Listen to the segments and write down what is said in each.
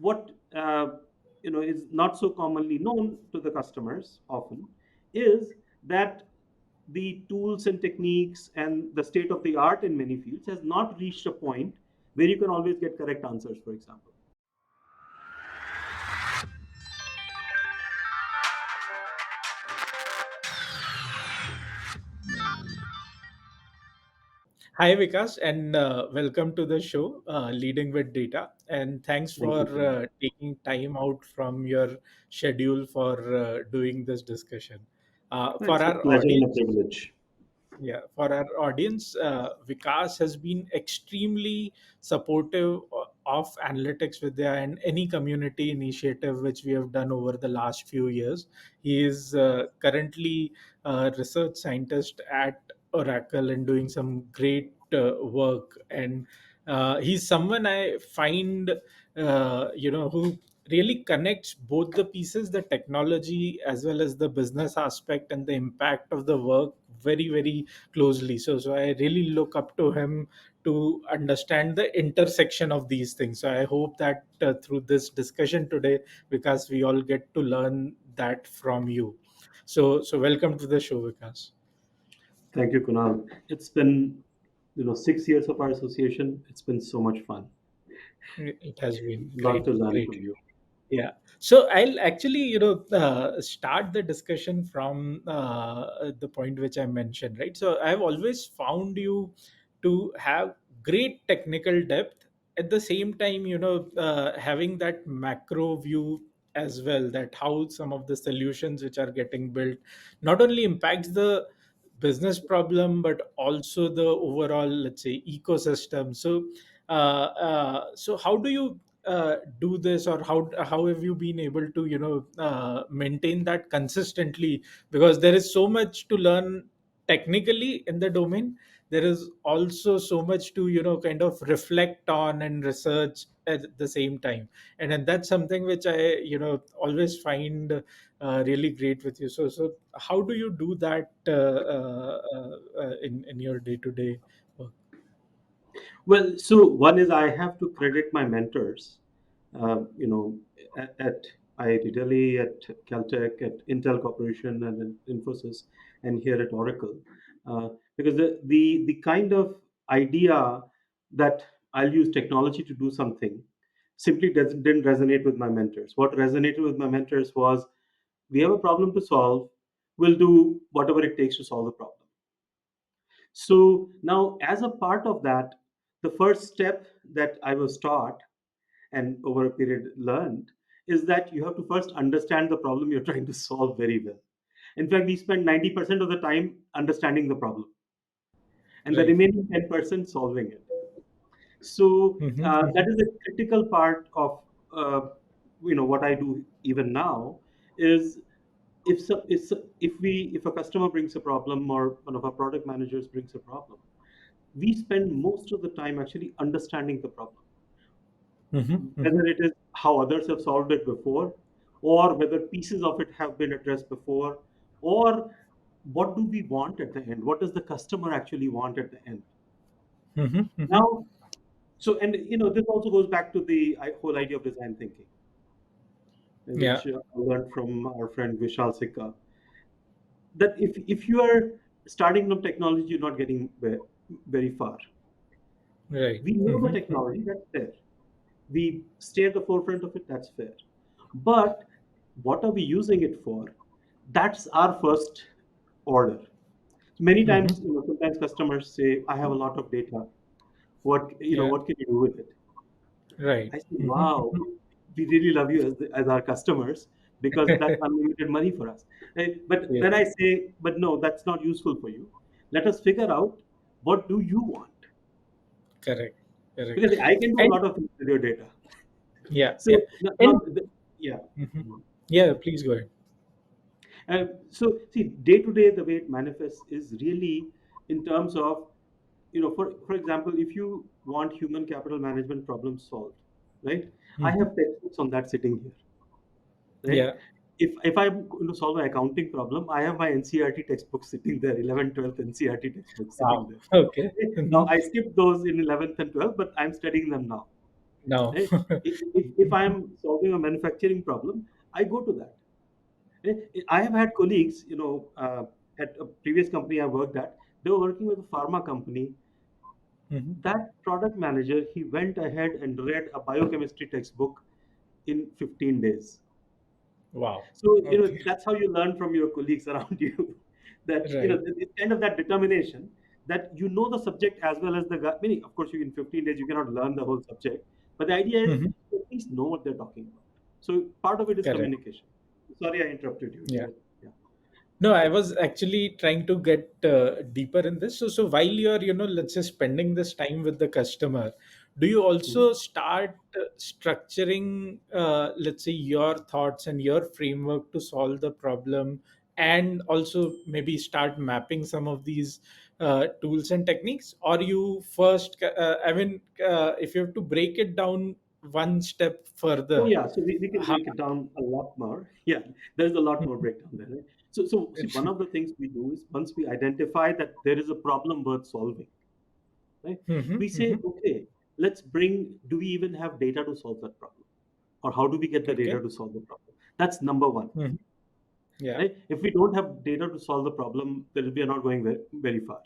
what is not so commonly known to the customers often is that the tools and techniques and the state of the art in many fields has not reached a point where you can always get correct answers, for example. Hi, Vikas, and welcome to the show, Leading with Data. And thanks Thank for you, Kunal. taking time out from your schedule for doing this discussion. For It's a our pleasure and a audience, privilege. yeah, for our audience, Vikas has been extremely supportive of Analytics Vidhya and any community initiative which we have done over the last few years. He is currently a research scientist at Oracle and doing some great work. And he's someone I find, who really connects both the pieces, the technology as well as the business aspect and the impact of the work very, very closely. So I really look up to him to understand the intersection of these things. So I hope that through this discussion today, because we all get to learn that from you. So welcome to the show, Vikas. Thank you, Kunal. It's been 6 years of our association. It's been so much fun. It has been Lot great, to learn great. from you. Yeah. So I'll actually, start the discussion from the point which I mentioned, right? So I've always found you to have great technical depth, at the same time, having that macro view as well, that how some of the solutions which are getting built not only impacts the business problem but also the overall, let's say, ecosystem. So how do you do this, or how have you been able to maintain that consistently? Because there is so much to learn technically in the domain. There is also so much to kind of reflect on and research at the same time. And that's something which I always find really great with you. So how do you do that in your day to day work? Well, so one is I have to credit my mentors, at IIT Delhi, at CalTech, at Intel Corporation, and at Infosys, and here at Oracle, because the kind of idea that I'll use technology to do something simply didn't resonate with my mentors. What resonated with my mentors was we have a problem to solve. We'll do whatever it takes to solve the problem. So now, as a part of that, the first step that I was taught and over a period learned is that you have to first understand the problem you're trying to solve very well. In fact, we spend 90% of the time understanding the problem and the Right. remaining 10% solving it. So that Mhm. is a critical part of what I do even now is if a customer brings a problem or one of our product managers brings a problem, we spend most of the time actually understanding the problem, Mhm. whether Mhm. it is how others have solved it before, or whether pieces of it have been addressed before, or what do we want at the end? What does the customer actually want at the end? Mhm. Mhm. Now, so and this also goes back to the whole idea of design thinking, Yeah. which I learned from our friend Vishal Sikka. That if you are starting from technology, you're not getting very far. Right. We know the Mhm. technology, that's fair. We stay at the forefront of it, that's fair. But what are we using it for? That's our first order. Many Mhm. times, sometimes customers say, I have a lot of data. Yeah. What can you do with it? Right. I say, Mhm. wow, Mhm. we really love you as our customers because that's unlimited money for us. But Yeah. then I say, but no, that's not useful for you. Let us figure out what do you want? Correct. Correct. Because I can do a And lot of things with your data. yeah. So Yeah. now, And yeah. mhm. Yeah. Please go ahead. So see, day to day, the way it manifests is really in terms of, for example, if you want human capital management problems solved, right? I Mhm. have textbooks on that sitting here, right? Yeah. If I'm going to solve an accounting problem, I have my NCRT textbook sitting there, 11th, 12th NCRT textbook sitting Wow. there. Okay. Now Mhm. I skipped those in 11th and 12th, but I'm studying them now. now. Right? If I am solving a manufacturing problem, I go to that. I have had colleagues, at a previous company I worked at, they were working with a pharma company. Mhm. That product manager, he went ahead and read a biochemistry textbook in 15 days. Wow. So, Okay. that's how you learn from your colleagues around you that, Right. it's kind of that determination that you know the subject as well as the guy. Meaning, of course, you in 15 days, you cannot learn the whole subject, but the idea is Mhm. you at least know what they're talking about. So, part of it is Correct. communication. Sorry, I interrupted you. Yeah. Yeah. No, I was actually trying to get deeper in this. So while you're, let's say spending this time with the customer, do you Mhm. also start structuring, let's say, your thoughts and your framework to solve the problem, and also maybe start mapping some of these tools and techniques? Or you first, I mean, if you have to break it down one step Oh further, yeah, so we can how? break it down a lot more. Yeah, there's a lot more breakdown there. Right? So see, one of the things we do is once we identify that there is a problem worth solving, right? Mhm, We say, mhm. okay, let's bring. Do we even have data to solve that problem, or how do we get the data Okay. to solve the problem? That's number one, Mhm. Yeah. right? If we don't have data to solve the problem, then we are not going very far,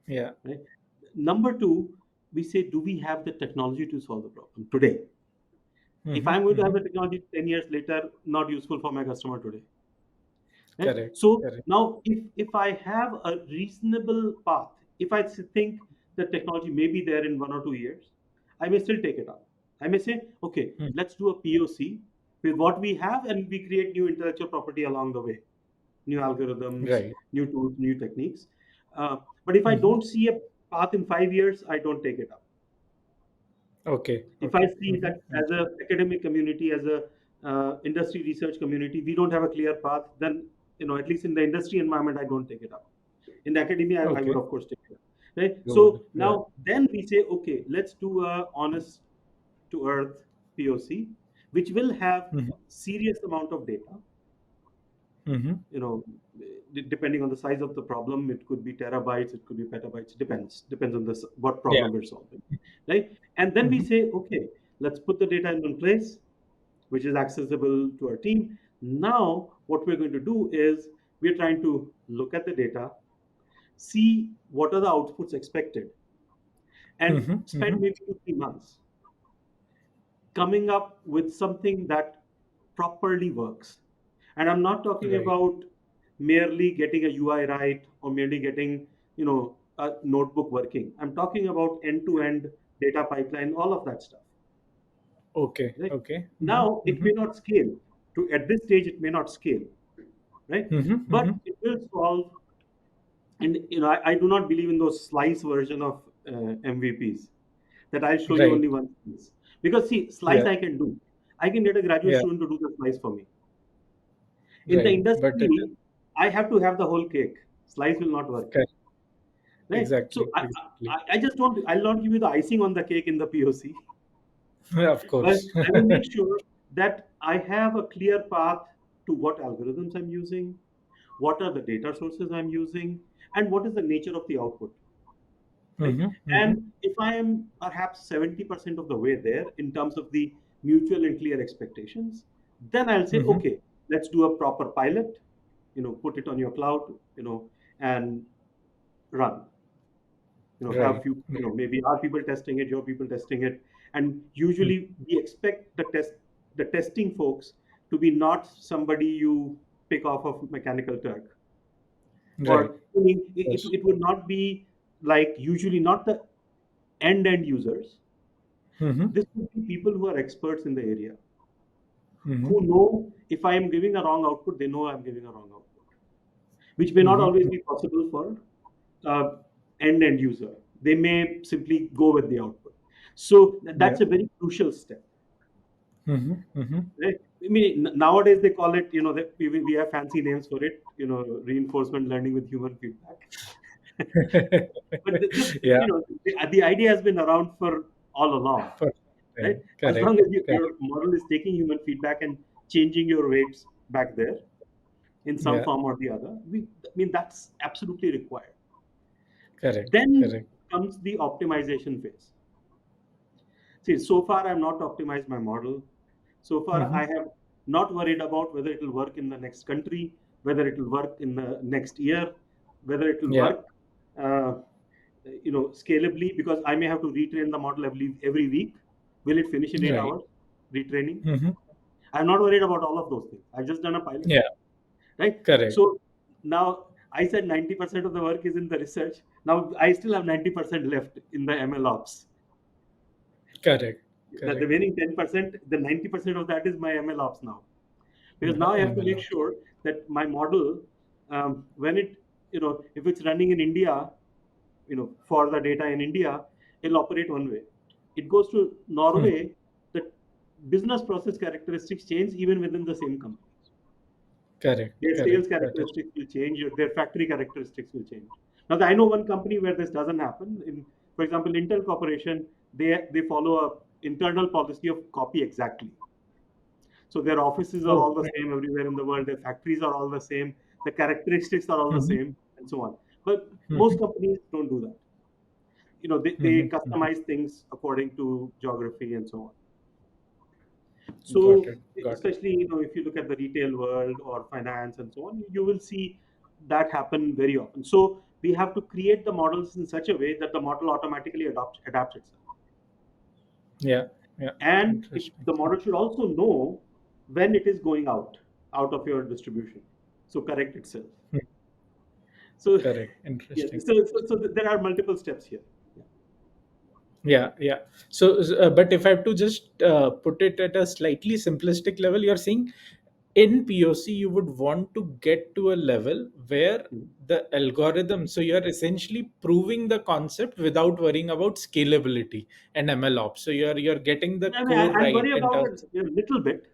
Yeah. right? Number two, we say, do we have the technology to solve the problem today? If Mhm, I'm going to have the mhm. technology 10 years later, not useful for my customer today. Right? Correct. So Correct. now, if I have a reasonable path, if I think the technology may be there in 1 or 2 years, I may still take it up. I may say, okay, Mm. let's do a POC with what we have, and we create new intellectual property along the way, new algorithms, Right. new tools, new techniques. But if I Mhm. don't see a path in 5 years, I don't take it up. Okay. If I Okay. see that as a academic community, as a industry research community, we don't have a clear path, then at least in the industry environment, I don't take it up. In the academia, I would Okay. of course take it up. Right. Good. So Right. now then we say, okay, let's do a honest to earth POC, which will have Mhm. serious amount of data. Mhm. you know Depending on the size of the problem, it could be terabytes, it could be petabytes, depends on this what Yeah. problem we're solving, right? And then we Mhm. say, okay, let's put the data in one place which is accessible to our team. Now what we're going to do is we're trying to look at the data, see what are the outputs expected, and Mhm. spend Mhm. maybe 2 3 months coming up with something that properly works. And I'm not talking Right. about merely getting a UI right or merely getting, a notebook working. I'm talking about end to end data pipeline, all of that stuff. Okay. Right? Okay. Mhm. Now it Mhm. may not scale. To at this stage, it may not scale, right? Mhm. But Mhm. it will solve. And I do not believe in those slice version of MVPs that I'll show you Right. only one slice. Because see, slice Yeah. I can do. I can get a graduate Yeah. student to do the slice for me. In the Right. But it is industry, I have to have the whole cake. Slice will not work, correct. right? So Exactly. I, Exactly. I, I just don't. I'll not give you the icing on the cake in the POC, Of but course. I will make sure that I have a clear path to what algorithms I'm using, what are the data sources I'm using, and what is the nature of the output, right? Mhm. Mhm. And if I am perhaps 70% of the way there in terms of the mutual and clear expectations, then I'll say, Mhm. okay, let's do a proper pilot, put it on your cloud, and run. Have Right. few, Right. maybe our people testing it, your people testing it. And Mm. usually we expect the testing folks to be not somebody you pick off of Mechanical Turk. Right. Or I mean, Yes. it would not be like usually not the end users. Mhm. This would be people who are experts in the area, Mhm. who know if I am giving a wrong output, they know I'm giving a wrong output, which may not always Mhm. be possible for end user. They may simply go with the output. So Yeah. that's a very crucial step. Mhm. Mhm. Right? I mean, nowadays they call it, that we have fancy names for it, reinforcement learning with human feedback. But this, Yeah. the idea has been around for all along, For right? time. As Correct. long as Correct. your model is taking human feedback and changing your weights back there in some Yeah. form or the other, I mean, that's absolutely required. Correct. Then Correct. comes the optimization phase. See, so far I've not optimized my model. So far Mm-hmm. I have not worried about whether it will work in the next country, whether it will work in the next year, whether it will Yeah. work, uh, scalably, because I may have to retrain the model every week. Will it finish in eight Right. hours retraining? Mm-hmm. I'm not worried about all of those things. I've just done a pilot, Yeah. right? Correct. So now I said 90% of the work is in the research. Now I still have 90% left in the ML ops. Correct. The Correct. remaining 10%, the 90% of that is my ML ops now. Because now I have to make MLOps. sure that my model, when it, if it's running in India, for the data in India, it'll operate one way. It goes to Hmm. Norway, the business process characteristics change even within the same company. Correct. Their Correct. sales That is. characteristics will change, their factory characteristics will change. Now, I know one company where this doesn't happen. For example, Intel Corporation, they follow a internal policy of copy exactly. So their offices are Oh, all the right. same everywhere in the world. Their factories are all the same. The characteristics are all the Mm-hmm. same, and so on. But most Mm-hmm. companies don't do that. They Mm-hmm. customize things according to geography and so on. Got So it. Got it. especially if you look at the retail world or finance and so on, you will see that happen very often. So we have to create the models in such a way that the model automatically adapts itself. Yeah. Yeah. And Interesting. the model should also know when it is going out of your distribution, so correct itself. Hmm. So Correct. yeah, Interesting. there are multiple steps here. Yeah. Yeah, yeah. So, but if I have to just put it at a slightly simplistic level, you're saying in POC, you would want to get to a level where Mhm. the algorithm, so you're essentially proving the concept without worrying about scalability and ML ops. So you're getting the I mean, core I'll right worry in about terms. it a little bit,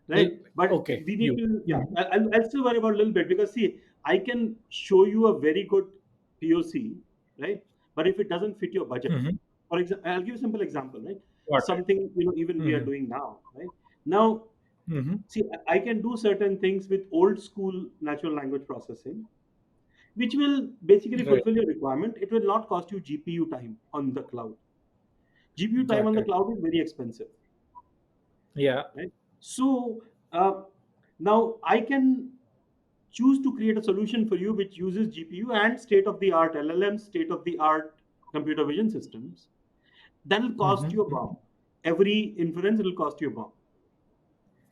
right? But Okay, we need you. to, yeah, Mhm. I'll still worry about a little bit, because see, I can show you a very good POC, right? But if it doesn't fit your budget, Mhm. for example, I'll give you a simple example, right? Got it. Something, even we are Mhm. doing now, right? Now, Mhm. see, I can do certain things with old school natural language processing, which will basically Right. fulfill your requirement. It will not cost you GPU time on the cloud. GPU time on Got the it. cloud is very expensive, Yeah. right? So uh, now I can choose to create a solution for you which uses GPU and state of the art LLM, state of the art computer vision systems. That will cost Mhm. you a Mhm. bomb. Every inference will cost you a bomb,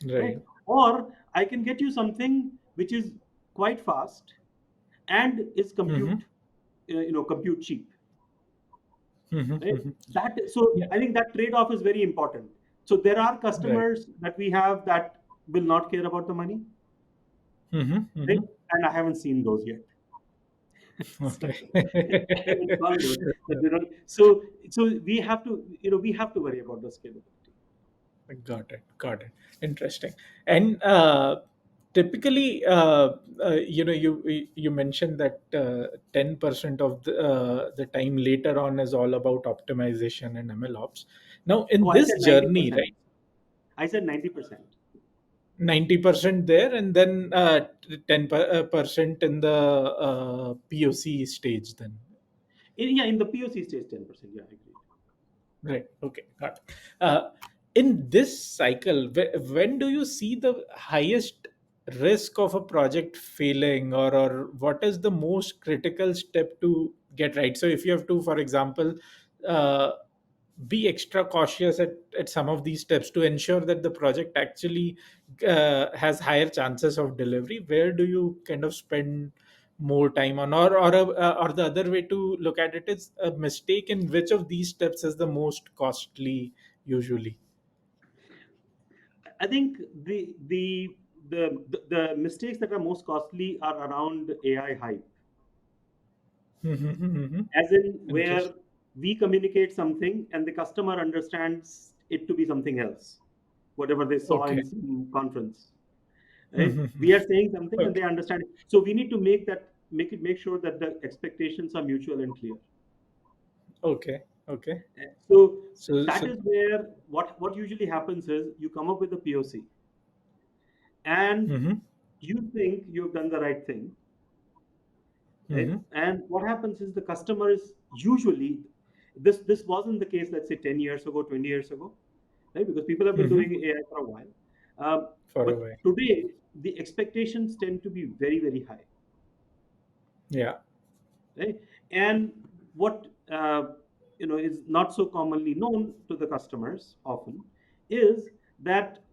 right? Right. Or I can get you something which is quite fast and is Mhm. compute cheap, Mhm. right? Mhm. That so Yeah. I think that trade-off is very important. So there are Right. customers that we have that will not care about the money, Mhm. right? Mhm. And I haven't seen those yet. So Okay. I haven't found those that they don't. So we have to worry about the scalability. Got it. Got it. Interesting. And typically, you mentioned that 10% of the time later on is all about optimization and ML ops. Now, Oh, in I this said journey, 90%. right, I said 90%. 90% there, and then 10% in the POC stage. Then, Yeah, in the POC stage, 10%. Yeah, I agree. right? Okay, got it. In this cycle, when do you see the highest risk of a project failing, or what is the most critical step to get right? So, if you have to, for example, uh, be extra cautious at some of these steps to ensure that the project actually has higher chances of delivery, where do you kind of spend more time on, or the other way to look at it is a mistake in which of these steps is the most costly usually? I think the mistakes that are most costly are around AI hype, as in where Interesting. we communicate something and the customer understands it to be something else, whatever they saw Okay. in some conference, right? We are saying something and they Okay. understand it. So we need to make sure that the expectations are mutual and clear. Okay. Okay. So that So. is where what usually happens is you come up with a POC and Mhm. you think you've done the right thing, right? Mhm. And what happens is the customer is usually, This wasn't the case, let's say 10 years ago, 20 years ago, right? Because people have been Hmm. doing AI for a while. Um, For a but while. today, the expectations tend to be very, very high, Yeah. right? And what is not so commonly known to the customers often is that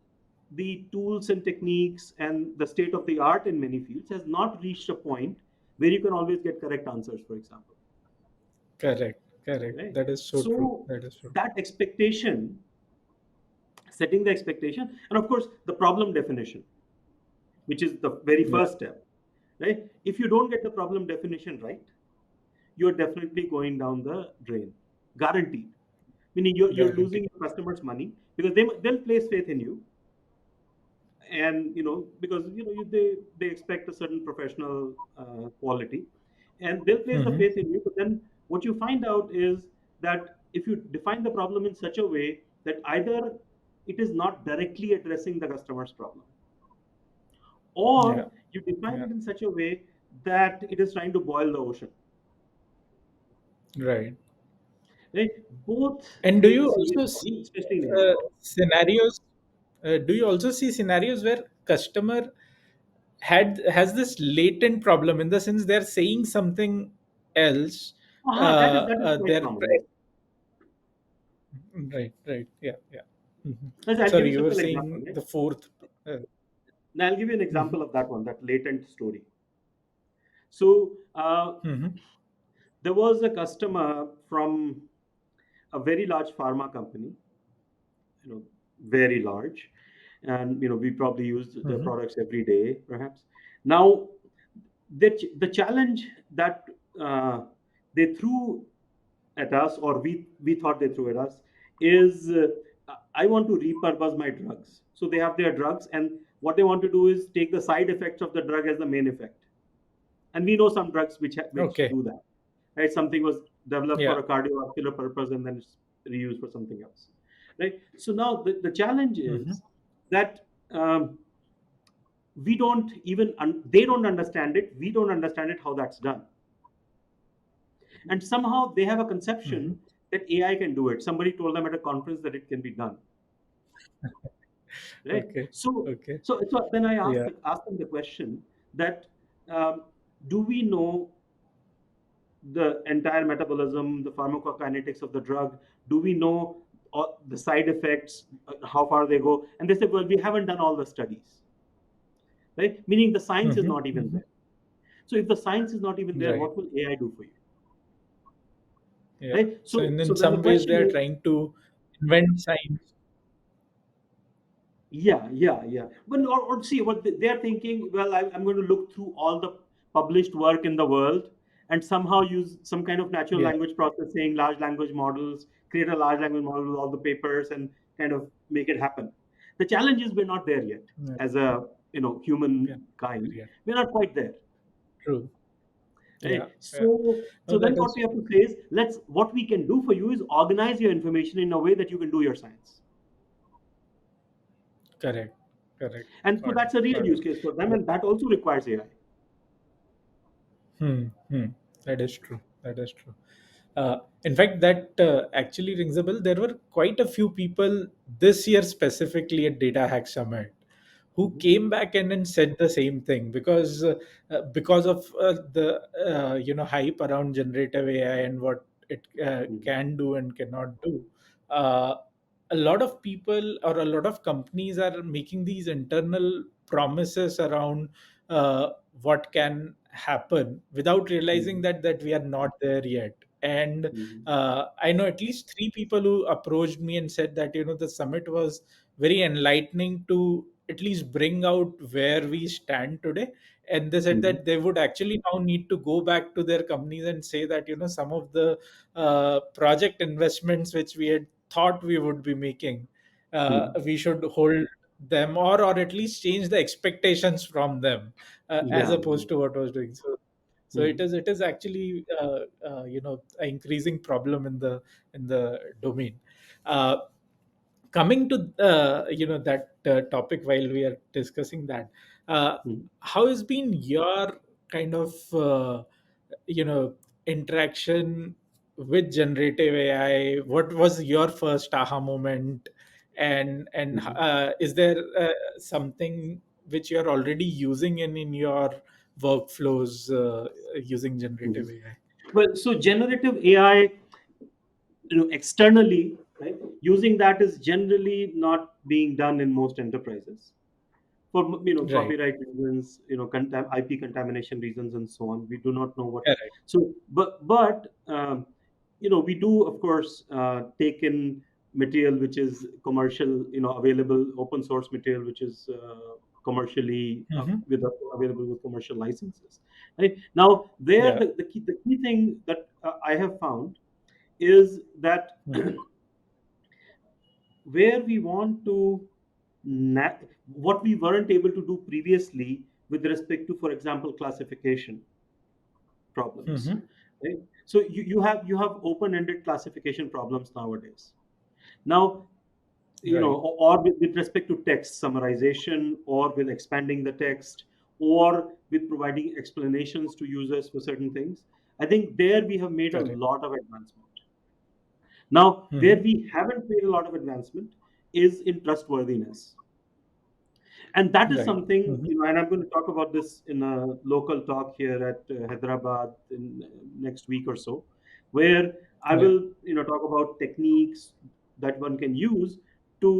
the tools and techniques and the state of the art in many fields has not reached a point where you can always get correct answers, for example, Correct. Correct. right? That is so true. So That is so true. that expectation, setting the expectation, and of course the problem definition, which is the very Yeah. first step, right? If you don't get the problem definition right, you're definitely going down the drain, guaranteed. Meaning you're losing Guaranteed. your customers money because they'll place faith in you, and because they expect a certain professional quality, and they'll place the Hmm. faith in you. But then what you find out is that if you define the problem in such a way that either it is not directly addressing the customer's problem, Yeah. or you define Yeah. it in such a way that it is trying to boil the ocean, Right. right? Both And do create a you serious also problem, see especially in AI. scenarios? Do you also see scenarios where customer has this latent problem, in the sense they're saying something else? That is quite They're common, yes. right. Right. Yeah. Yeah. Mhm. Yes, I'll give Sorry, you a you were simple example, saying right? the fourth. Uh, Now I'll give you an mhm. example of that one, that latent story. So Mhm. there was a customer from a very large pharma company, very large, and we probably used their Mhm. products every day, perhaps. Now, the challenge that uh, they threw at us, or we thought they threw at us, is I want to repurpose my drugs. So they have their drugs, and what they want to do is take the side effects of the drug as the main effect. And we know some drugs which Okay. do that, right? Something was developed for Yeah. a cardiovascular purpose and then it's reused for something else, right? So now the challenge Mhm. is that we don't even they don't understand it, we don't understand it how that's done, and somehow they have a Mhm. conception that AI can do it. Somebody told them at a conference that it can be done, right? Okay. so Okay. so then I Yeah. asked them the question that um, do we know the entire metabolism, the pharmacokinetics of the drug? Do we know the side effects, how far they go? And they said, well, we haven't done all the studies, right? Meaning the science is Mhm. not even Mhm. there. So if the science is not even there, Right. what will AI do for you, Yeah. right? So So in then the some ways they question are is, trying to invent science. yeah. But or see what they're thinking. Well, I'm going to look through all the published work in the world and somehow use some kind of natural Yeah. language processing, large language models, create a large language model with all the papers, and kind of make it happen. The challenge is we're not there yet Yeah. as a Yeah. humankind. Yeah. We're not quite there. True. Yeah. Right? Yeah. So No, then that what we is have to say is, what we can do for you is organize your information in a way that you can do your science. correct. Correct. And so Got it. that's a real Got it. use case for them, Yeah. and that also requires AI. Hmm. Hmm. That is true. That is true. In fact, that actually rings a bell. There were quite a few people this year, specifically at Data Hack Summit, who Mhm. came back and then said the same thing, because of the hype around generative AI and what it Mhm. can do and cannot do. Uh, a lot of people or a lot of companies are making these internal promises around what can happen, without realizing Mhm. that we are not there yet. And Mhm. I know at least three people who approached me and said that the summit was very enlightening to at least bring out where we stand today. And they said Mhm. that they would actually now need to go back to their companies and say that some of the project investments which we had thought we would be making, Mhm. we should hold them, or at least change the expectations from them, as Yeah. opposed to what was doing. So it Mhm. is actually an increasing problem in the domain. uh, Coming to that topic, while we are discussing that, uh, Mhm. how has been your kind of interaction with generative AI, what was your first aha moment? And Mhm. is there something which you're already using in your workflows using Mhm. generative AI? Well, so generative AI, externally, right, using that is generally not being done in most enterprises for Right. copyright reasons, IP contamination reasons, and so on. We do not know what. Correct. So, but we do of course take in material which is commercial, available open source material which is commercially Hmm. available with commercial licenses. Right now, there Yeah. the key thing that I have found is that Hmm. where we want to what we weren't able to do previously with respect to, for example, classification problems, Hmm. right? So you have open-ended classification problems nowadays. Now, Right. or with respect to text summarization, or with expanding the text, or with providing explanations to users for certain things. I think there we have made a Correct. lot of advancement. Now, where Hmm. we haven't made a lot of advancement is in trustworthiness. And that is Right. something, Hmm. and I'm going to talk about this in a local talk here at Hyderabad in next week or so, where I Yeah. will, talk about techniques that one can use to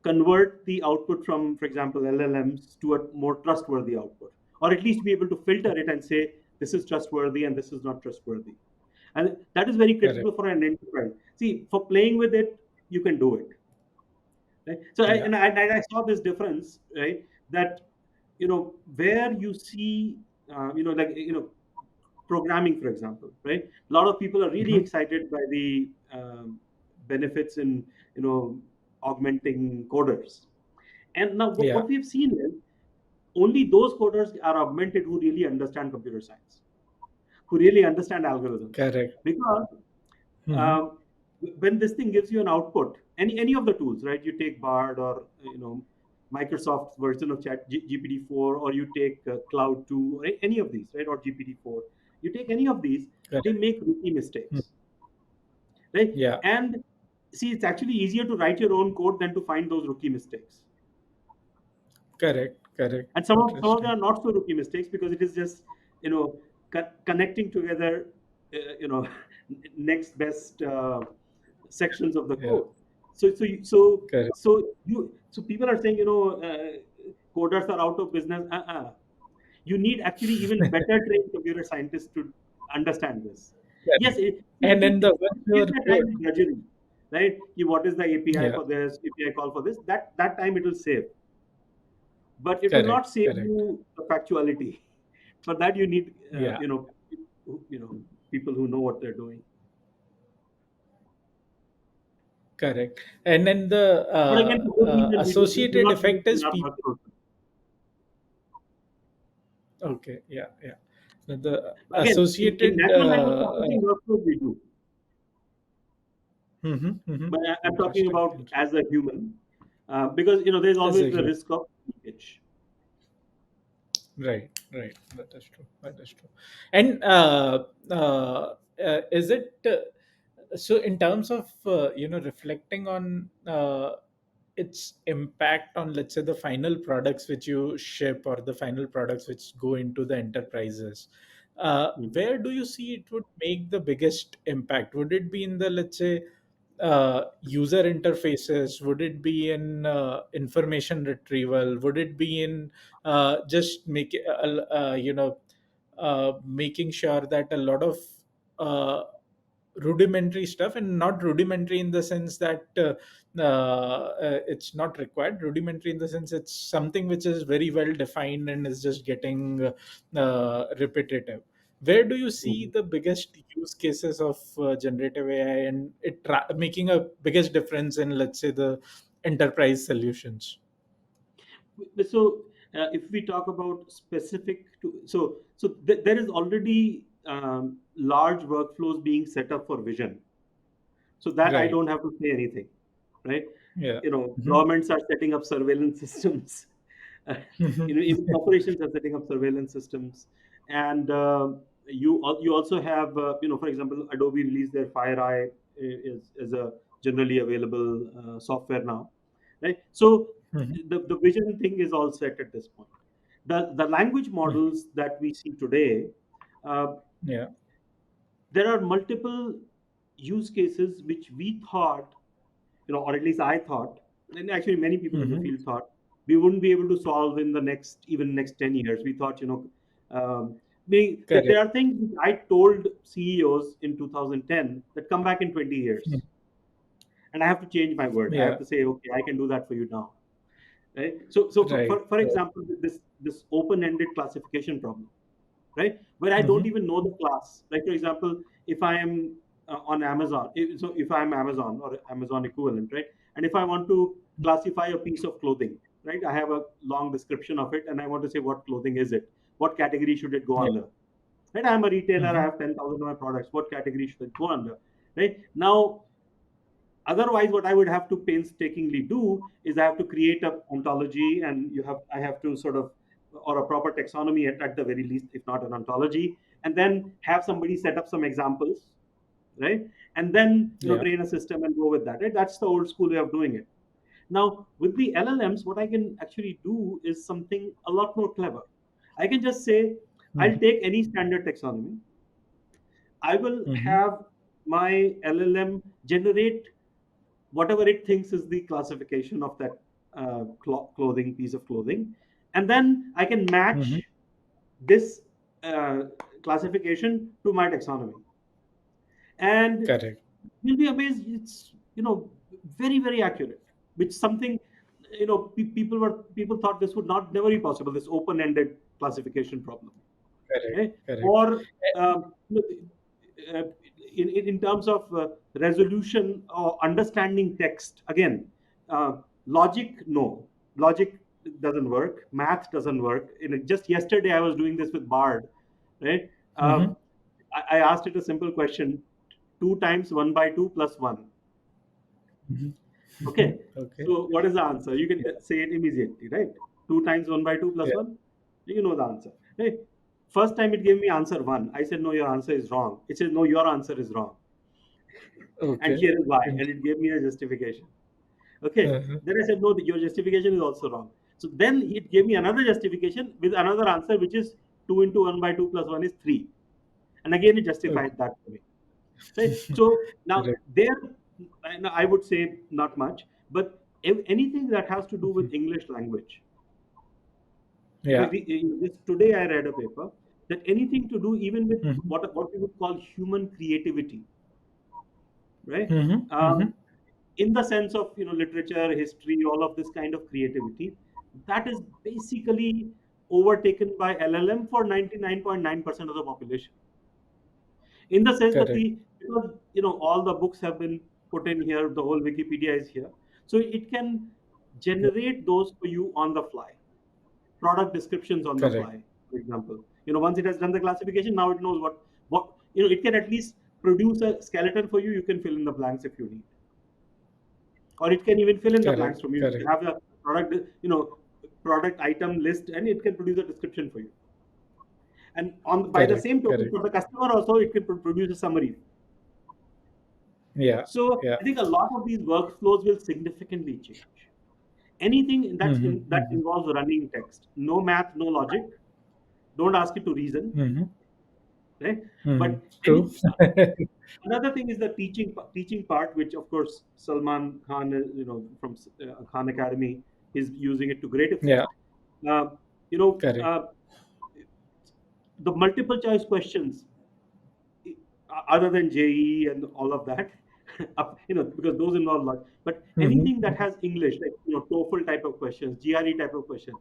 convert the output from, for example, LLMs to a more trustworthy output, or at least be able to filter it and say this is trustworthy and this is not trustworthy. And that is very Correct. critical for an enterprise. See, for playing with it, you can do it, right? So I, Yeah. and I saw this difference, right? That where you see, like programming, for example, right? A lot of people are really Hmm. excited by the benefits in augmenting coders. And now Yeah. what we've seen is only those coders are augmented who really understand computer science, who really understand algorithms, Correct. because Hmm. um, when this thing gives you an output, any of the tools, right? You take Bard, or Microsoft's version of Chat GPT-4, or you take Cloud 2, or any of these, right? Or GPT-4. You take any of these, they Correct. make rookie Hmm. mistakes, right? Yeah. And see, it's actually easier to write your own code than to find those rookie mistakes. Correct. Correct. And some of them Interesting. are not so rookie mistakes, because it is just connecting together, uh, next best sections of the Yeah. code. So Correct. so people are saying, coders are out of business. You need actually even better trained computer scientists to understand this. Yes, Correct. And then the give virtual that time code. to drudgery, right? What is the API Yeah. for this, API call for this? That time it will save, but it will Correct. not save Correct. you the factuality. For that, you need Yeah. people who know what they're doing. Correct. And then the But again, for good reason, we do associated not use effect it in is our people. workflows. Okay. Yeah. Yeah. The Again, in associated. natural language processing workflows, we do. Mhm, mhm. But I'm talking Interesting. about as a human, because there's As always a the human. risk of leakage. Right, right. That is true. That is true. And is it so in terms of reflecting on its impact on, let's say, the final products which you ship or the final products which go into the enterprises? Mhm. Where do you see it would make the biggest impact? Would it be in the, let's say, user interfaces? Would it be in information retrieval? Would it be in just making sure that a lot of uh, rudimentary stuff, and not rudimentary in the sense that it's not required, rudimentary in the sense it's something which is very well defined and is just getting repetitive. Where do you see Mhm. the biggest use cases of generative AI and making a biggest difference in, let's say, the enterprise solutions? So, if we talk about specific to, there is already large workflows being set up for vision, so that I Right. don't have to say anything, right? Yeah. Hmm. Governments are setting up surveillance systems. In corporations are setting up surveillance systems, and You also have, for example, Adobe released their FireEye is a generally available software now, right? So Mhm. the vision thing is all set at this point. The language Mhm. models that we see today, uh, Yeah. there are multiple use cases which we thought, or at least I thought, and actually many people in the Mhm. field thought, we wouldn't be able to solve in the next 10 years. We thought, that Correct. there are things which I told CEOs in 2010 that come back in 20 Mhm. years. And I have to change my word. I have Yeah. to say, okay, I can do that for you now. Right? So Right. for Right. example, this open-ended classification problem, right? Where I don't Mhm. even know the class. Like for example, if I am on Amazon, if I'm Amazon or Amazon equivalent, right? And if I want to classify a piece of clothing, right? I have a long description of it, and I want to say what clothing is it? What category should it go Yeah. under? Right? I'm a retailer. I Mhm. have 10,000 of my products. What category should it go under? Right? Now, otherwise, what I would have to painstakingly do is I have to create a ontology, and I have to sort of, or a proper taxonomy at the very least, if not an ontology, and then have somebody set up some examples, right? And then Yeah. train a system and go with that. Right? That's the old school way of doing it. Now with the LLMs, what I can actually do is something a lot more clever. I can just say, I'll Mhm. take any standard taxonomy. I will Mhm. have my LLM generate whatever it thinks is the classification of that clothing, piece of clothing, and then I can Mhm. match this uh, classification to my taxonomy, and Correct. you'll be amazed. It's very very accurate, which something people thought this would not never be possible. This open-ended classification problem. Correct. Okay? Correct. Or uh, in terms of resolution or understanding text, again, logic, no. Logic doesn't work. Math doesn't work. Just yesterday, I was doing this with Bard, right? Uh, Mhm. I asked it a simple question: 2 times 1/2 plus 1. Mhm. Okay. Okay. So what is the answer? You can Yeah. say it immediately, right? 2 times 1/2 plus Yeah. 1. You know the answer. Right? First time it gave me answer 1. I said, no, your answer is wrong. It said, no, your answer is wrong. And Okay. here is why. And Int- it gave me a justification. Okay. Uh-huh. Then I said, no, your justification is also wrong. So then it gave me another justification with another answer, which is 2 into 1/2 plus 1 is 3. And again, it Okay. justified that for me. Right? So now Correct. there, I would say not much, but anything that has to do Mhm. with English language. Yeah. Today I read a paper that anything to do even with Mhm. what we would call human creativity, right? Mhm. Um, Mhm. in the sense of literature, history, all of this kind of creativity, that is basically overtaken by LLM for 99.9% of the population. In the sense that Correct. because all the books have been put in here, the whole Wikipedia is here, so it can Yeah. generate those for you on the fly, product descriptions on the Correct. fly, for example. Once it has done the classification, now it knows what it can at least produce a skeleton for you. You can fill in the blanks if you need, or it can even fill in the Correct. blanks from you. You Correct. have a product item list, and it can produce a description for you. And on by the Correct. same token, Correct. for the customer also, it can produce a summary. Yeah. So Yeah. I think a lot of these workflows will significantly change. Anything Mhm. that Mhm. involves running text, no math, no logic. Don't ask it to reason, Mhm. right? Mhm. But True. another thing is the teaching part, which of course Salman Khan, from Khan Academy, is using it to great Yeah. effect. Uh, you know, Correct. uh, the multiple choice questions, other than JEE and all of that, because those involve lot. But Mhm. anything that Mhm. has English, like TOEFL type of questions, GRE type of question,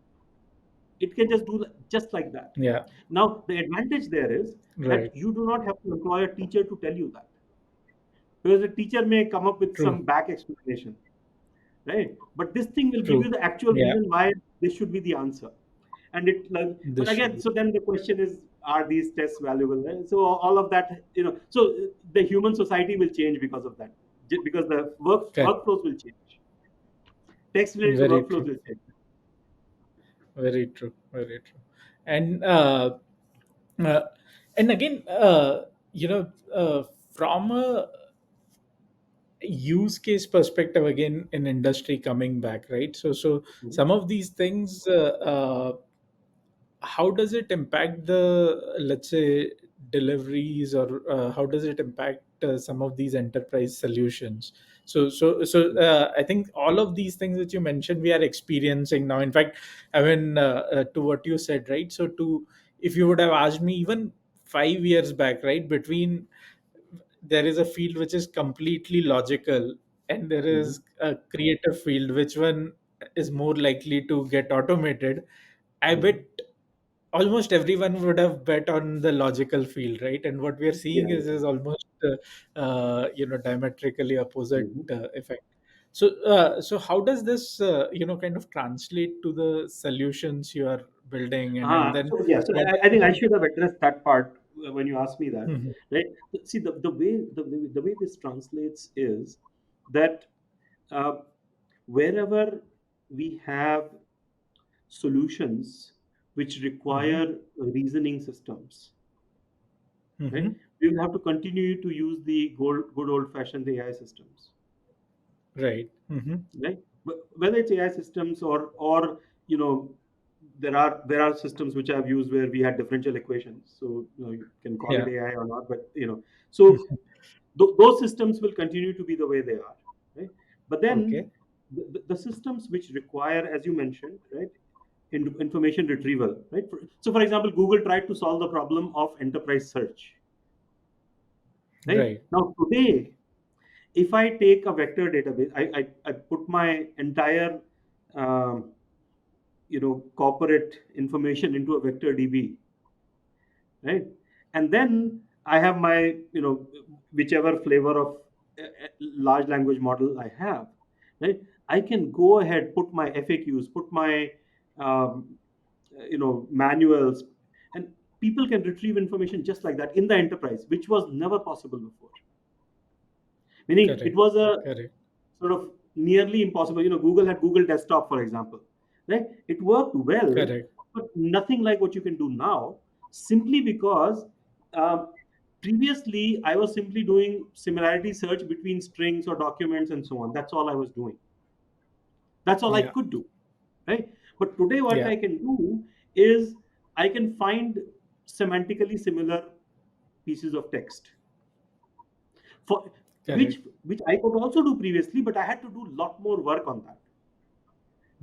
it can just do just like that. Yeah. Now the advantage there is that Right. you do not have to employ a teacher to tell you that, because the teacher may come up with True. some back explanation, right? But this thing will give you True. the actual Yeah. reason why this should be the answer. And This but should again, be. so then the question is, are these tests valuable? So all of that, so the human society will change because of that, because the Correct. workflows will change. Text related Very workflows true. will change. Very true. Very true. And uh, And again, from a use case perspective, again in industry coming back, right? So Mhm. some of these things, how does it impact the, let's say, deliveries, or how does it impact some of these enterprise solutions? I think all of these things that you mentioned we are experiencing now. In fact, I mean, to what you said, right? So to if you would have asked me even 5 years back, right, between there is a field which is completely logical and there Mhm. is a creative field, which one is more likely to get automated, I bet Mhm. almost everyone would have bet on the logical field, right? And what we are Yeah, seeing yeah. is almost diametrically opposite Mhm. effect. So how does this kind of translate to the solutions you are building, and then So yeah, so what I think I should have addressed that part when you asked me that, Mhm. right? See, the way this translates is that uh, wherever we have solutions which Mhm. require reasoning systems, right? Mhm. We will have to continue to use the good old-fashioned AI systems, Right. Mhm. right? But whether it's AI systems or you know there are systems which I've used where we had differential equations, so you can call it Yeah. AI or not, but so those systems will continue to be the way they are, right? But then Okay. the systems which require, as you mentioned, right, information retrieval, right? So, for example, Google tried to solve the problem of enterprise search, right? Right. Now, today, if I take a vector database, I put my entire, um, corporate information into a vector DB, right? And then I have my, whichever flavor of large language model I have, right? I can go ahead, put my FAQs, put my, um, manuals, and people can retrieve information just like that in the enterprise, which was never possible before. Meaning, it Correct. was a Correct. sort of nearly impossible. Google had Google Desktop, for example, right? It worked well, Correct. but nothing like what you can do now, simply because uh, previously I was simply doing similarity search between strings or documents and so on. That's all I was doing. That's all I Yeah. could do, right? But today, what Yeah. I can do is I can find semantically similar pieces of text for Correct. which I could also do previously, but I had to do a lot more work on that.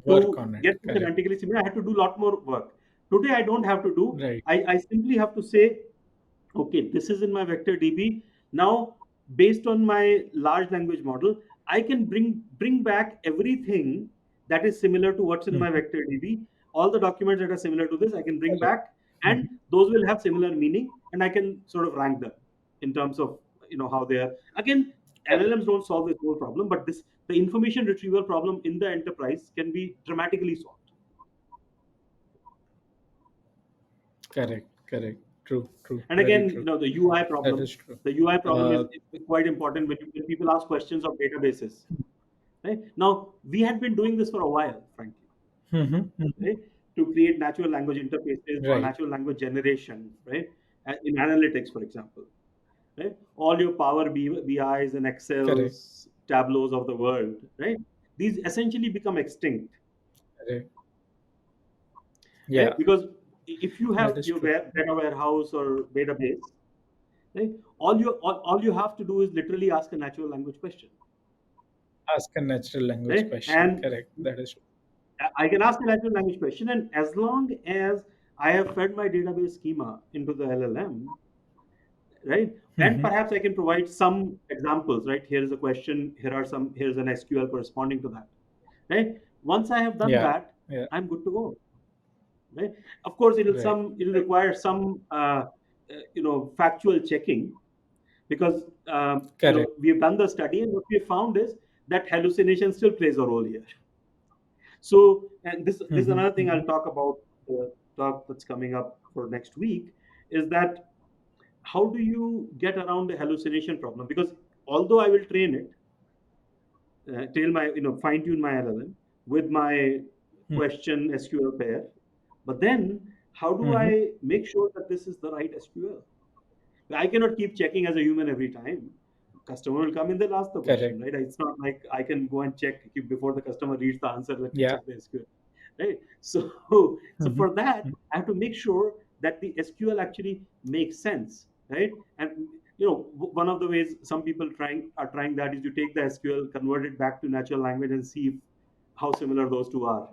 Work To on it. get to Correct. semantically similar, I had to do a lot more work. Today, I don't have to do. Right. I simply have to say, okay, this is in my vector DB. Now, based on my large language model, I can bring back everything that is similar to what's in my Mhm. vector DB. All the documents that are similar to this, I can bring Correct. back, and Mhm. those will have similar meaning, and I can sort of rank them in terms of how they are. Again, Correct. LLMs don't solve this whole problem, but this the information retrieval problem in the enterprise can be dramatically solved. Correct. Correct. True. True. And Very again, true. the UI That problem. is true. The UI problem Uh, is quite important when people ask questions of databases. Right now, we had been doing this for a while, frankly, mhm, mhm. right? To create natural language interfaces or Right. natural language generation, right? In analytics, for example, right? All your Power BIs and Correct. Excels, Tableaus of the world, right? These essentially become extinct, Correct. right? Yeah. Because if you That have is your true. data warehouse or database, right? All you have to do is literally ask a natural language question, Ask a natural language right? question. And Correct. That is true. I can ask a natural language question, and as long as I have fed my database schema into the LLM, right? And Mhm. perhaps I can provide some examples, right? Here is a question, here's an SQL corresponding to that, right? Once I have done Yeah. that, Yeah. I'm good to go, right? Of course, Right. it'll Right. require some factual checking, because Correct. we've done the study, and what we found is that hallucination still plays a role here. So, and this is Mhm, another thing I'll mhm. talk about, the talk that's coming up for next week, is that how do you get around the hallucination problem? Because although I will train it, train my, fine tune my LLM with my Mhm, question SQL pair, but then how do mhm. I make sure that this is the right SQL? I cannot keep checking as a human every time. Customer will come in, they'll ask the question, Correct. right? It's not like I can go and check before the customer reads the answer. Let me Yeah. check the SQL, right? So, so Mhm. for that, Mhm. I have to make sure that the SQL actually makes sense, right? And one of the ways some people trying that is to take the SQL, convert it back to natural language, and see how similar those two are.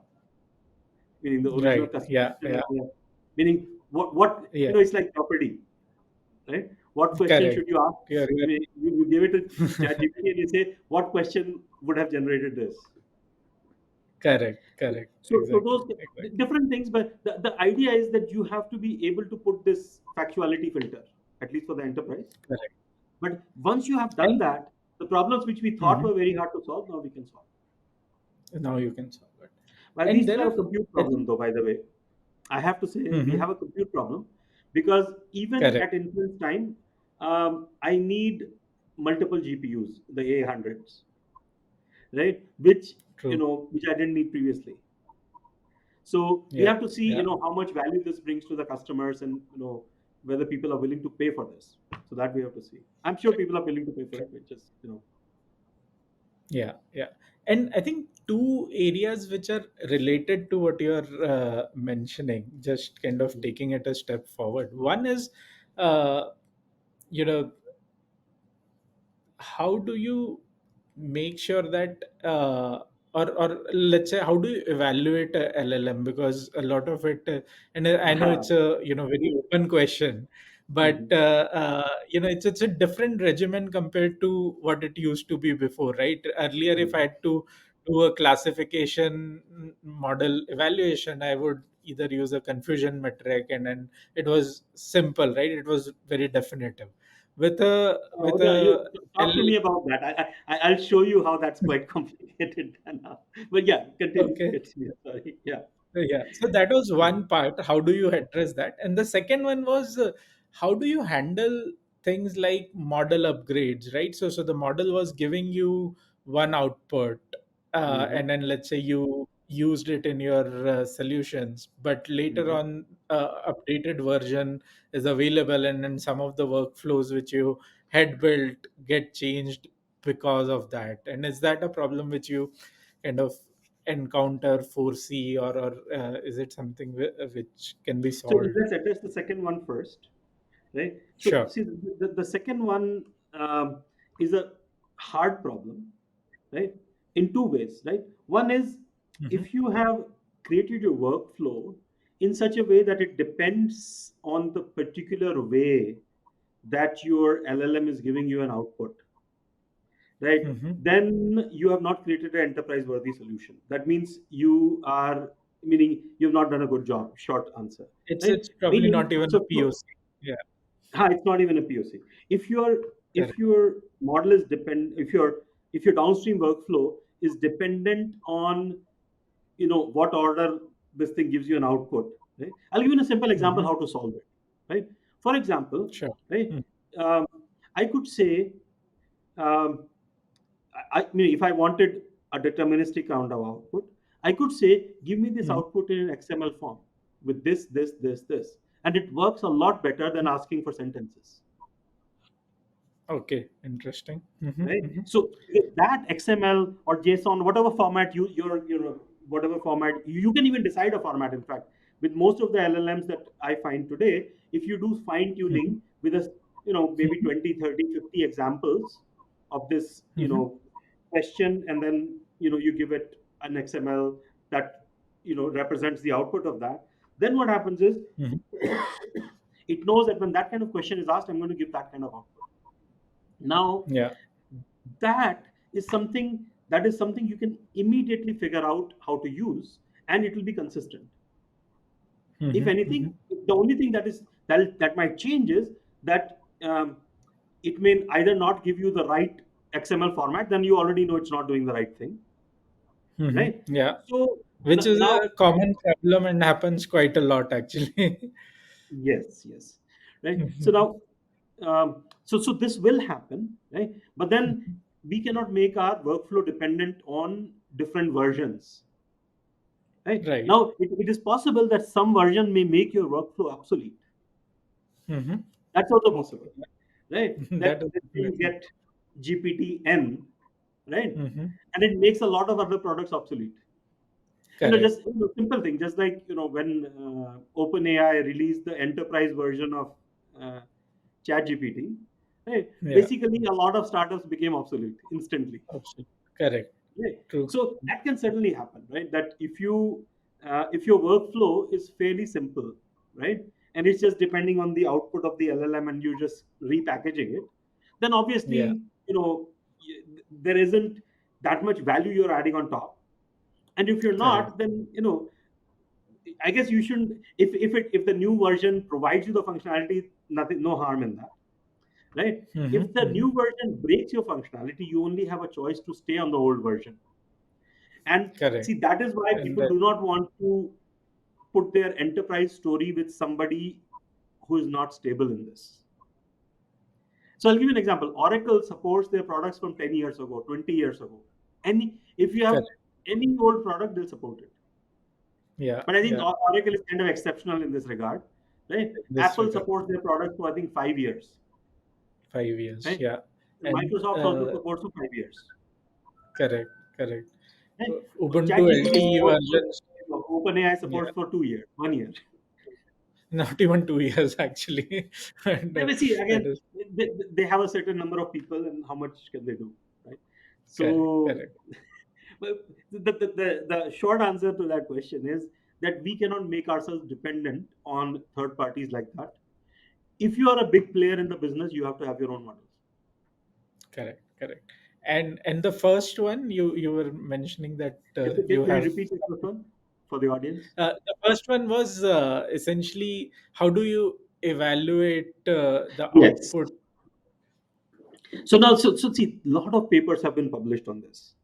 Meaning the original Right. customer Yeah. question Yeah. and meaning what Yeah. it's like property, right? What question should Correct. you ask? You're I mean, you give it to ChatGPT and you say, what question would have generated this? correct. Correct. So Exactly. those Exactly. different things, but the idea is that you have to be able to put this factuality filter, at least for the enterprise. Correct. But once you have done And that, the problems which we thought mhm, were very hard to solve, now we can solve. now you can solve it. Well, we And still there have a are, compute I problem, think, though, by the way. I have to say we mhm, have a compute problem because even correct. at inference time, I need multiple GPUs, the A100s, right? True. Which I didn't need previously. So we Yeah. have to see, Yeah. how much value this brings to the customers, and whether people are willing to pay for this. So that we have to see. I'm sure people are willing to pay for it, which is Yeah, yeah. And I think two areas which are related to what you're mentioning, just kind of taking it a step forward. One is, uh, you know, how do you make sure that or let's say how do you evaluate a LLM, because a lot of it and I know it's a very open question, but Mhm. it's a different regimen compared to what it used to be before, right? Earlier, if I Mhm. had to do a classification model evaluation, I would either use a confusion metric, and then it was simple, right? It was very definitive. with a Oh, with yeah, you a talk to me about that. I'll show you how that's quite complicated now. But yeah, continue. Okay. Continue. Sorry. Yeah. Yeah. So that was one part. How do you address that? And the second one was how do you handle things like model upgrades, right? So the model was giving you one output, Hmm. and then let's say you used it in your solutions, but later Hmm. on, updated version is available, and then some of the workflows which you had built get changed because of that. And is that a problem which you kind of encounter, foresee, or is it something which can be So solved? let's address the second one first, right? So Sure. see, the second one is a hard problem, right? In two ways, right? One is Hmm. if you have created your workflow in such a way that it depends on the particular way that your LLM is giving you an output, right? Hmm. Then you have not created an enterprise worthy solution. That means meaning you've not done a good job. Short answer, right? It's probably Meaning, not even a so POC. Yeah. it's not even a POC. If your Correct. if your model is depend if your downstream workflow is dependent on what order this thing gives you an output, right? I'll give you a simple example Hmm. how to solve it, right? For example, Sure. right? Hmm. um, I could say, um, I mean, if I wanted a deterministic kind of output, I could say, give me this Hmm. output in an XML form with this, and it works a lot better than asking for sentences, Okay. Interesting. Hmm. right? Hmm. So with that XML or JSON, whatever format whatever format you can even decide a format. In fact, with most of the LLMs that I find today, if you do fine Hmm. tuning with maybe 20, 30, 50 examples of this Hmm. question, and then you give it an XML that represents the output of that, then what happens is Hmm. it knows that when that kind of question is asked, I'm going to give that kind of output. Now Yeah. that is something you can immediately figure out how to use, and it will be consistent. If Hmm. Hmm. anything, the only thing that might change is that it may either not give you the right XML format, then you already know it's not doing the right thing, Hmm. right? Yeah. So Which is now, a common problem and happens quite a lot, actually. yes, yes, right. So Mhm. now, so this will happen, right? But then we cannot make our workflow dependent on different versions. Right Right. now, it is possible that some version may make your workflow obsolete, Hmm. That's also Okay. possible, right? That That is you definitely get GPT-N, right? hmm And it makes a lot of other products obsolete. correct. Just simple thing, just like when OpenAI released the enterprise version of uh, ChatGPT, right? Yeah, Basically, a lot of startups became obsolete instantly. absolutely correct. Right. True. So that can certainly happen, right? That if your workflow is fairly simple, right, and it's just depending on the output of the LLM and you just repackaging it, then Yeah, obviously there isn't that much value you're adding on top. And if you're correct. not, then I guess you shouldn't. If the new version provides you the functionality, nothing, no harm in that, right? If the Hmm new version breaks your functionality, you only have a choice to stay on the old version. And correct. see, that is why And people do not want to put their enterprise story with somebody who is not stable in this. So I'll give you an example. Oracle supports their products from 10 years ago, 20 years ago. And if you have correct. any old product, they'll support it. Yeah, But I think yeah. Oracle is kind of exceptional in this regard, right? In this Apple regard, supports their products for I think 5 years, 5 years. right? Yeah, and Microsoft also supports for 5 years, correct, correct. right? Ubuntu ChatGPT LTE supports for versions. OpenAI Yeah, supports for 2 years, 1 year. not even 2 years actually. And Yeah, but see, that again, is they have a certain number of people, and how much can they do, right? correct, So, correct. but the short answer to that question is that we cannot make ourselves dependent on third parties like that. If you are a big player in the business, you have to have your own models. Correct, correct. And the first one you were mentioning that Yes, so you can you have repeat the first one for the audience? the first one was essentially how do you evaluate the Yes. output? So now, so see, a lot of papers have been published on this,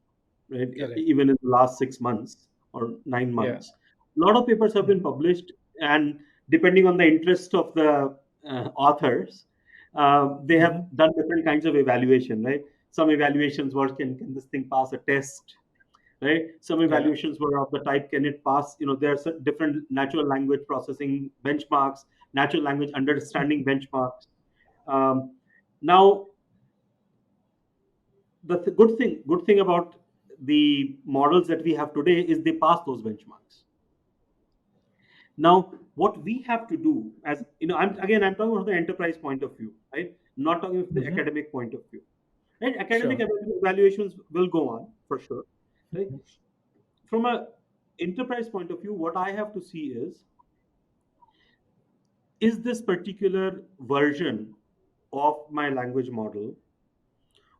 right? Correct. Even in the last 6 months or nine Yeah. months, a lot of papers have been hmm published, and depending on the interest of the authors, they have hmm done different kinds of evaluation, right? Some evaluations were can this thing pass a test, right? Some Yeah. evaluations were of the type can it pass? There are different natural language processing benchmarks, natural language understanding benchmarks. Um, Now, the good thing about the models that we have today is they pass those benchmarks. Now what we have to do, as I'm talking about the enterprise point of view, right? Not talking from the hmm academic point of view, right? Academic Sure. evaluations will go on for sure, right? From a enterprise point of view, what I have to see is this particular version of my language model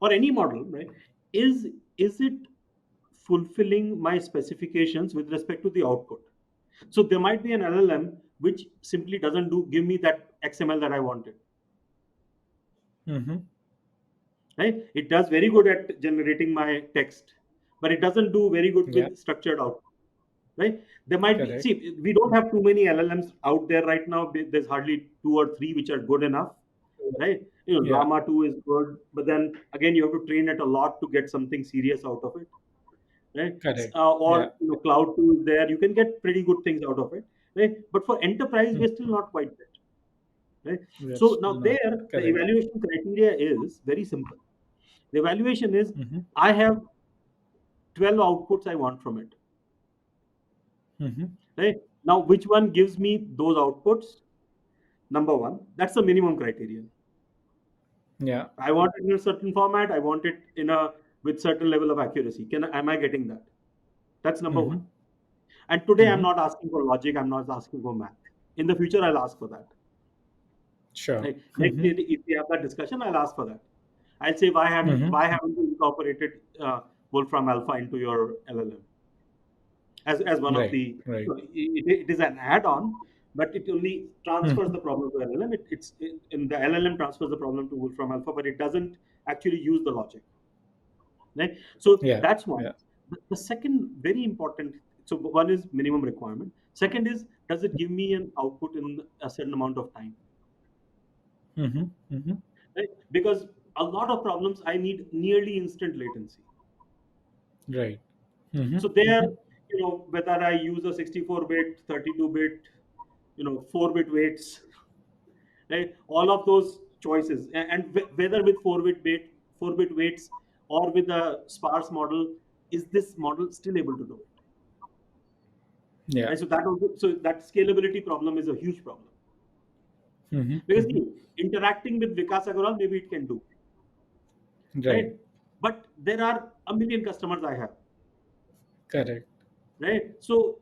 or any model, right? Is it fulfilling my specifications with respect to the output? So there might be an LLM which simply doesn't give me that XML that I wanted, hmm right? It does very good at generating my text, but it doesn't do very good Yeah. with structured output, right? There might be, Correct. see, we don't have too many LLMs out there right now. There's hardly two or three which are good enough, right? Yeah. Llama 2 is good, but then again, you have to train it a lot to get something serious out of it, right? Correct. Or Yeah. Cloud 2 is there. You can get pretty good things out of it, right? But for enterprise, we're still not quite there, right? We are So now still not there, the correct. evaluation criteria is very simple. The evaluation is hmm I have 12 outputs I want from it, hmm right? Now, which one gives me those outputs? Number one, that's the minimum criterion. Yeah. I want it in a certain format. I want it in a with certain level of accuracy. Am I getting that? That's number one. hmm And today, I'm hmm not asking for logic. I'm not asking for math. In the future, I'll ask for that. Sure. Right? Next, hmm if we have that discussion, I'll ask for that. I'll say hmm why haven't you incorporated Wolfram Alpha into your LLM as one of Right. the Right. it is an add-on, but it only transfers hmm the problem to LLM. In the LLM transfers the problem to Wolfram Alpha, but it doesn't actually use the logic. Right? So Yeah. that's one. Yeah. The second very important. So one is minimum requirement. Second is, does it give me an output in a certain amount of time? hmm hmm Right? Because a lot of problems I need nearly instant latency. Right. hmm So there, hmm whether I use a 64-bit, 32-bit, 4-bit weights, right? All of those choices, and whether with 4-bit weights or with a sparse model, is this model still able to do it? Yeah. Right? So that also, so that scalability problem is a huge problem. Hmm. Because Hmm. see, interacting with Vikas Agrawal, maybe it can do, Right. right? But there are a million customers I have, Correct. right? So,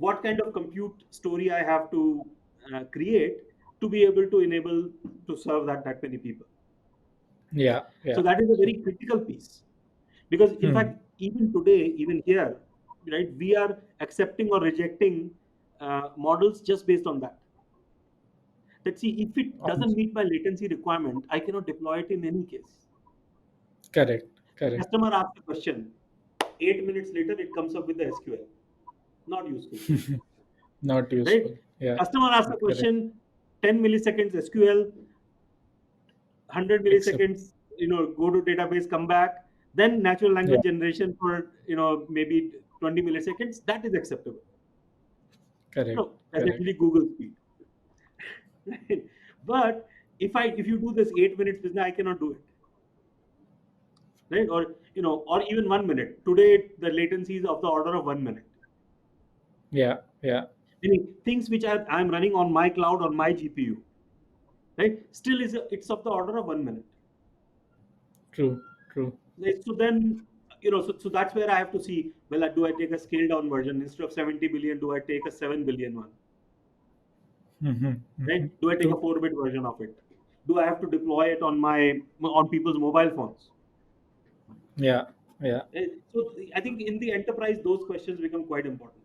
what kind of compute story I have to create to be able to enable to serve that many people. Yeah. So Yeah. that is a very critical piece, because in Hmm. fact, even today, even here, right, we are accepting or rejecting models just based on that. Let's see, if it On- doesn't meet my latency requirement, I cannot deploy it in any case. Correct. The Correct. customer asks a question, 8 minutes later, it comes up with the SQL. Not useful for me, Not right? useful. Yeah. Customer asks a Correct. question, 10 milliseconds SQL, 100 Accept. milliseconds, go to database, come back, then natural Yeah. language generation for, maybe 20 milliseconds. That is acceptable. Correct. That's Correct. actually Google speed. Right? But if you do this 8 minutes business, I cannot do it. Right? Or or even 1 minute. Today the latency is of the order of 1 minute. Yeah. Yeah. Meaning things which I'm running on my cloud on my GPU, right? Still it's of the order of 1 minute. True. True. Right? So then, so that's where I have to see, well, do I take a scaled down version instead of 70 billion? Do I take a 7 billion one? Hmm. Right? Hmm. Do I take a True. 4-bit version of it? Do I have to deploy it on people's mobile phones? Yeah. Yeah. So I think in the enterprise, those questions become quite important.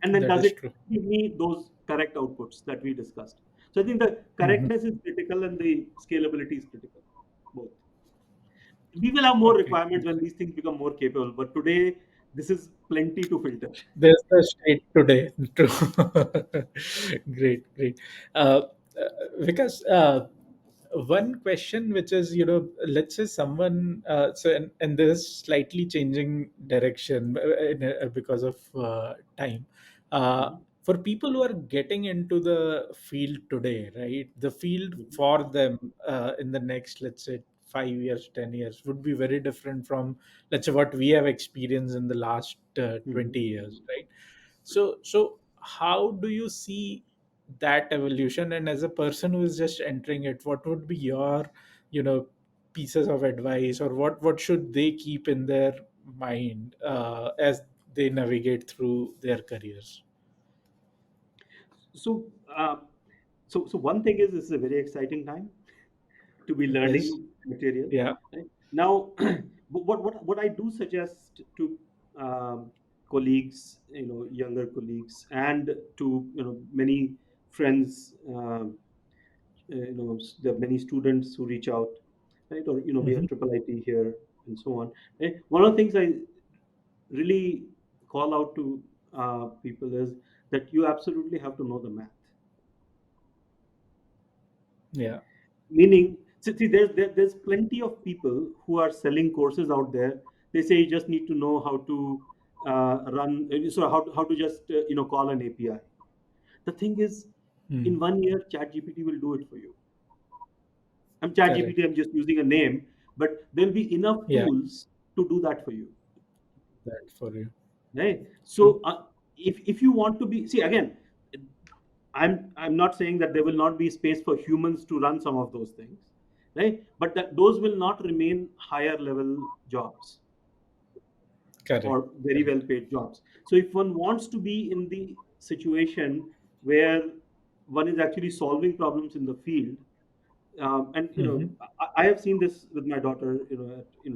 And then That does is it true. give me those correct outputs that we discussed? So I think the Hmm. correctness is critical and the scalability is critical, both. We will have more Okay. requirements when these things become more capable, but today this is plenty to filter. There's the state today. True. Great, great. Because one question which is, let's say someone, and this is slightly changing direction because of time. Uh, Mhm. for people who are getting into the field today, right? The field Mhm. for them in the next, let's say, 5 years, 10 years would be very different from, let's say, what we have experienced in the last Mhm. 20 years, right? So how do you see that evolution? And as a person who is just entering it, what would be your, you know pieces of advice, or what should they keep in their mind as they navigate through their careers? So, so one thing is, this is a very exciting time to be It is. learning material. Yeah. Right? Now, what I do suggest to colleagues, younger colleagues, and to many friends, there are many students who reach out, right? Or we have Hmm. triple IT here and so on. Right? One of the things I really call out to people is that you absolutely have to know the math. Yeah. Meaning, see, there's plenty of people who are selling courses out there. They say you just need to know how to run, so how to just call an API. The thing is, Hmm. in 1 year, ChatGPT will do it for you. I'm ChatGPT. Correct. I'm just using a name, but there'll be enough Yeah. tools to do that for you, That for you. right? True. So if you want to be, see again, I'm not saying that there will not be space for humans to run some of those things, right? But that those will not remain higher level jobs Correct. or very well Correct. paid jobs. So if one wants to be in the situation where one is actually solving problems in the field, and Hmm. I have seen this with my daughter.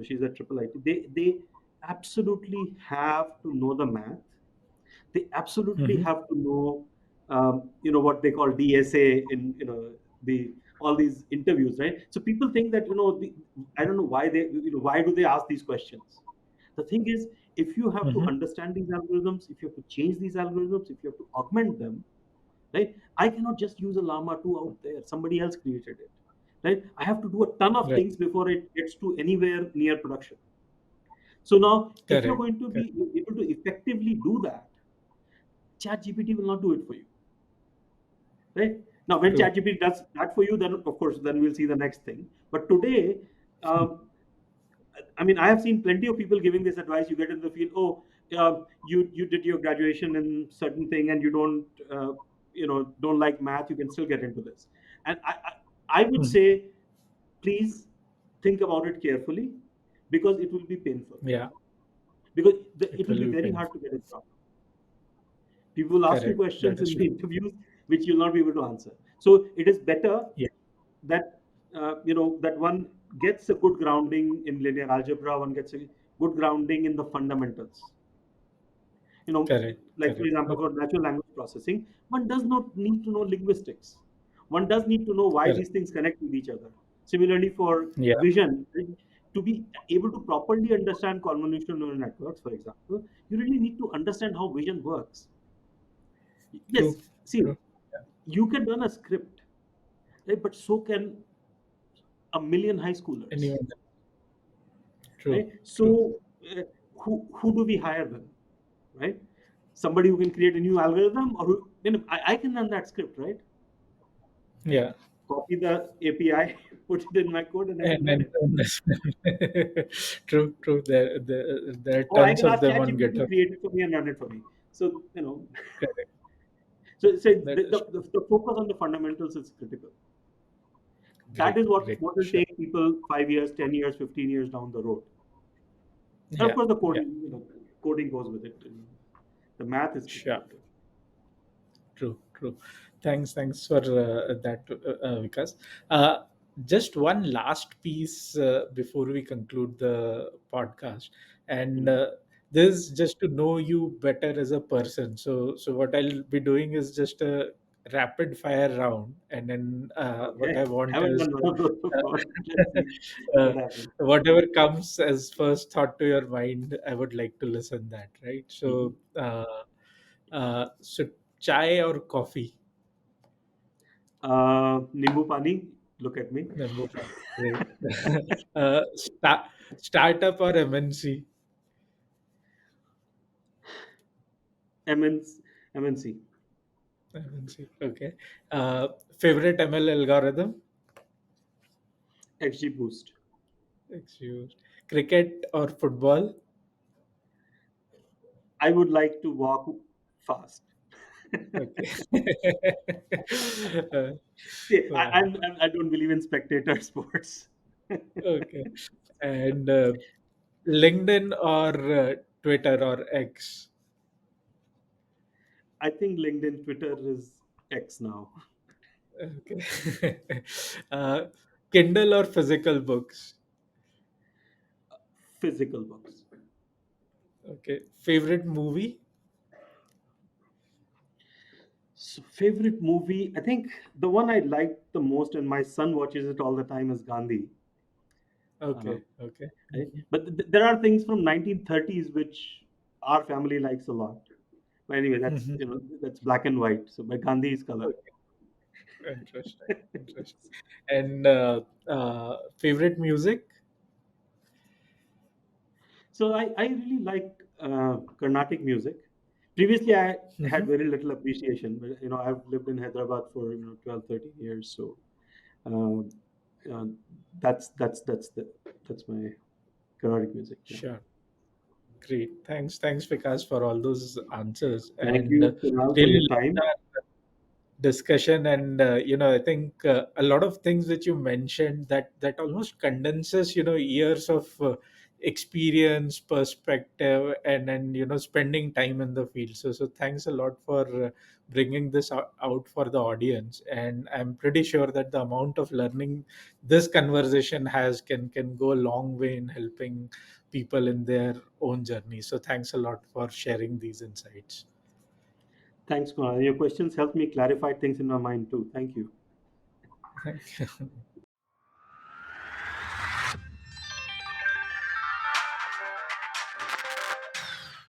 She's at triple IT. They absolutely have to know the math. They absolutely Hmm. have to know, what they call DSA in the all these interviews, right? So people think that I don't know why why do they ask these questions. The thing is, if you have to Hmm. understand these algorithms, if you have to change these algorithms, if you have to augment them, right? I cannot just use a Llama 2 out there. Somebody else created it, right? I have to do a ton of Right. things before it gets to anywhere near production. So now, if you're Correct. going to Correct. be able to effectively do that, ChatGPT will not do it for you, right? Now, when True. ChatGPT does that for you, then of course, then we'll see the next thing. But today, um, I mean, I have seen plenty of people giving this advice. You get in the field, oh, you did your graduation in certain thing, and you don't like math, you can still get into this. And I would Mhm. say, please think about it carefully, because it will be painful. Yeah, Because it it will will be be very hard painful. to get it wrong. People will ask you Correct. That questions is in the true. interviews which you'll not be able to answer. So it is better Yeah. that that one gets a good grounding in linear algebra, one gets a good grounding in the fundamentals. Correct. Like for Correct. example, for natural language processing, one does not need to know linguistics. One does need to know why Correct. these things connect with each other. Similarly, for Yeah. vision, to be able to properly understand convolutional neural networks, for example, you really need to understand how vision works. Yes, True. see, True. you can run a script, right? But so can a million high schoolers, Anyone. True. right? True. So, who do we hire then, right? Somebody who can create a new algorithm, or I can run that script, right? Yeah. Copy the API, put it in my code, and I can And run then it. true. True. There are Or I tons can of ask them on ChatGPT to GitHub. create it for me and run it for me. So, Correct. so That is the focus on the fundamentals is critical. That great. is what Great. will Sure. take people 5 years, 10 years, 15 years down the road. And of Yeah. course, the Yeah. coding goes with it. The math is Sure. critical too. True, true. Thanks for that, Vikas. Uh, just one last piece before we conclude the podcast, and Mhm. this is just to know you better as a person. So what I'll be doing is just a rapid fire round, and then what Okay. I I want haven't is done one of those before. Let's see uh, what happens. whatever comes as first thought to your mind. I would like to listen that, right? Mhm. So chai or coffee? Nimbu pani, look at me. Number one. Great. Startup or MNC? MNC, MNC, MNC. Okay. Uh, Favorite ML algorithm? XG Boost. Excuse. Cricket or football? I would like to walk fast. Okay. uh, See, uh, I don't believe in spectator sports. okay. And LinkedIn or Twitter or X? I think LinkedIn, Twitter is X now. Okay. uh, Kindle or physical books? Physical books. Okay. Favorite movie? So favorite movie, I think the one I like the most, and my son watches it all the time, is Gandhi. Uh, Okay. Okay. right? Mhm. But there are things from 1930s which our family likes a lot. But anyway, Mhm. that's black and white. So, but Gandhi is color. Okay. Interesting. Interesting. And favorite music? So I really like Carnatic music. Previously, I had Mhm. very little appreciation, but I've lived in Hyderabad for 12, 13 years. So uh, uh, that's my Carnatic music. Yeah. Sure. Great. Thanks, Vikas, for all those answers. Thank And you, Kunal, for really your loved time. our discussion. And I think a lot of things that you mentioned that almost condenses years of experience, perspective, and then spending time in the field. So thanks a lot for bringing this out for the audience. And I'm pretty sure that the amount of learning this conversation has can go a long way in helping people in their own journey. So thanks a lot for sharing these insights. Thanks, Kunal. Your questions helped me clarify things in my mind too. Thank you. Thank you.